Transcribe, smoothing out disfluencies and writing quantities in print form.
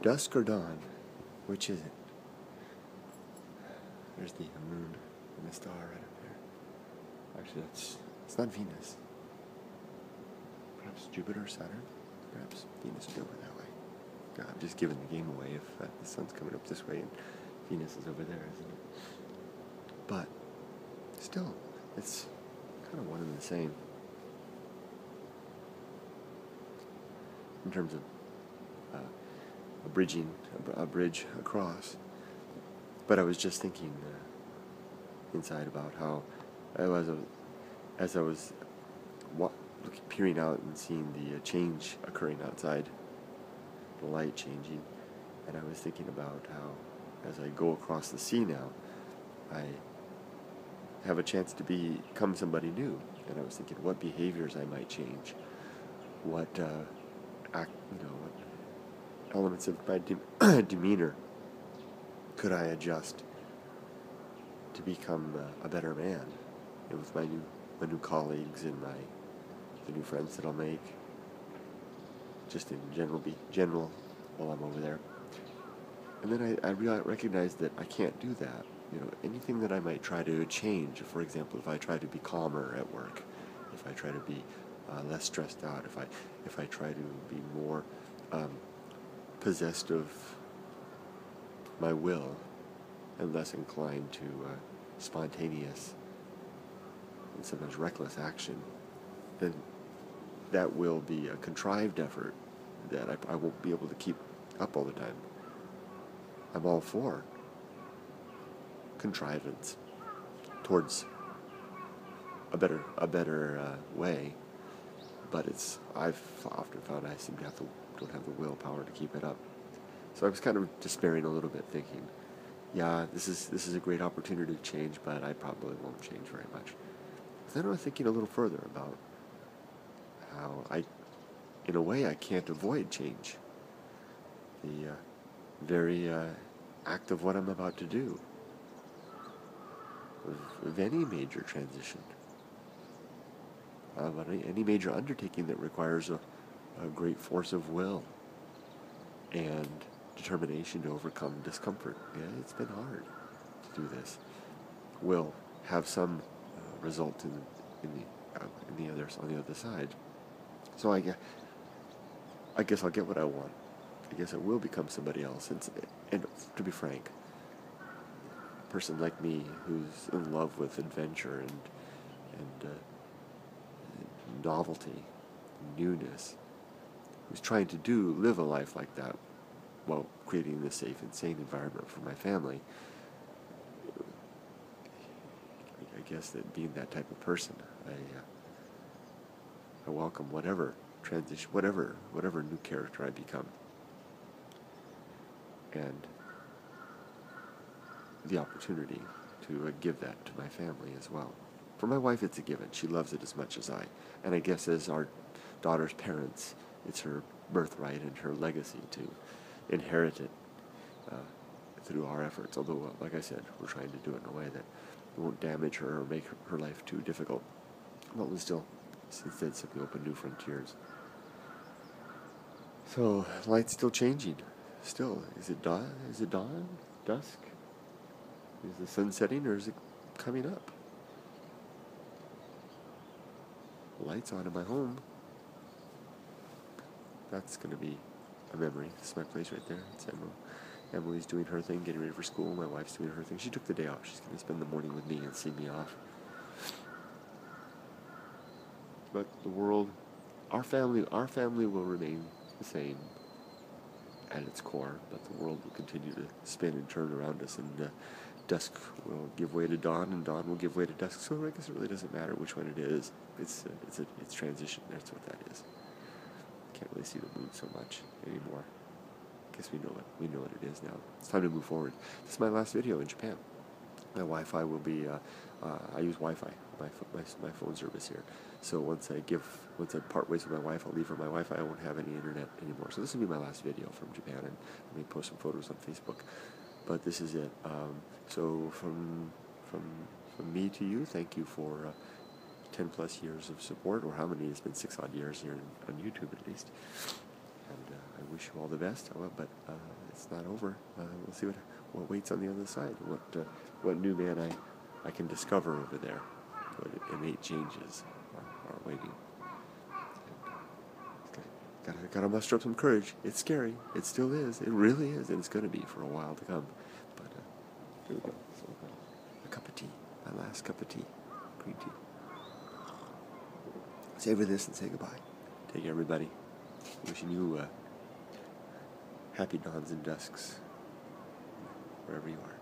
Dusk or dawn? Which is it? There's the moon and the star right up there. Actually, it's not Venus. Perhaps Jupiter, Saturn? Perhaps Venus would be over that way. God, I'm just giving the game away if the sun's coming up this way and Venus is over there, isn't it? But still, it's kind of one and the same in terms of a bridge across. But I was just thinking inside about how as I was peering out and seeing the change occurring outside, the light changing, and I was thinking about how as I go across the sea now, I have a chance to become somebody new. And I was thinking what behaviors I might change, what what elements of my demeanor could I adjust to become a better man, and with my new colleagues and the new friends that I'll make, just in general while I'm over there. And then I recognized that I can't do that. Anything that I might try to change, for example, if I try to be calmer at work, if I try to be less stressed out, if I try to be more possessed of my will and less inclined to spontaneous and sometimes reckless action, then that will be a contrived effort that I won't be able to keep up all the time. I'm all for contrivance towards a better way, but I've often found I seem to don't have the willpower to keep it up. So I was kind of despairing a little bit, thinking, yeah, this is a great opportunity to change, but I probably won't change very much. Then I was thinking a little further about how in a way, I can't avoid change. The very act of what I'm about to do, of any major transition, any major undertaking that requires a great force of will and determination to overcome discomfort. Yeah, it's been hard to do this. Will have some result on the other side. So I guess I'll get what I want. I guess I will become somebody else. And to be frank, a person like me who's in love with adventure and novelty, newness, who's trying to live a life like that while creating this safe and sane environment for my family, I guess that being that type of person, I welcome whatever transition, whatever new character I become, and the opportunity to give that to my family as well. For my wife, it's a given. She loves it as much as I. And I guess as our daughter's parents, it's her birthright and her legacy to inherit it through our efforts. Although, like I said, we're trying to do it in a way that won't damage her or make her life too difficult. But we'll still, instead, simply open new frontiers. So, light's still changing. Still, is it dawn? Dusk? Is the sun setting or is it coming up? Lights on in my home. That's going to be a memory. This is my place right there. It's Emily's doing her thing, getting ready for school. My wife's doing her thing. She took the day off. She's going to spend the morning with me and see me off. But the world, our family will remain the same at its core, but the world will continue to spin and turn around us, and dusk will give way to dawn, and dawn will give way to dusk. So I guess it really doesn't matter which one it is. It's transition. That's what that is. Can't really see the moon so much anymore. Guess we know what it is now. It's time to move forward. This is my last video in Japan. My Wi-Fi will be. I use Wi-Fi. My phone service here. So once I part ways with my wife, I'll leave her my Wi-Fi. I won't have any internet anymore. So this will be my last video from Japan, and I may post some photos on Facebook. But this is it. So from me to you, thank you for 10 plus years of support, or how many? It's been 6 odd years here on YouTube at least. And I wish wish you all the best. But it's not over. We'll see what waits on the other side. What new man I can discover over there. What innate changes are waiting. Gotta muster up some courage. It's scary. It still is. It really is, and it's going to be for a while to come. But here we go. So, a cup of tea. My last cup of tea. Green tea. Savor this and say goodbye. Take care, everybody. Wishing you happy dawns and dusks wherever you are.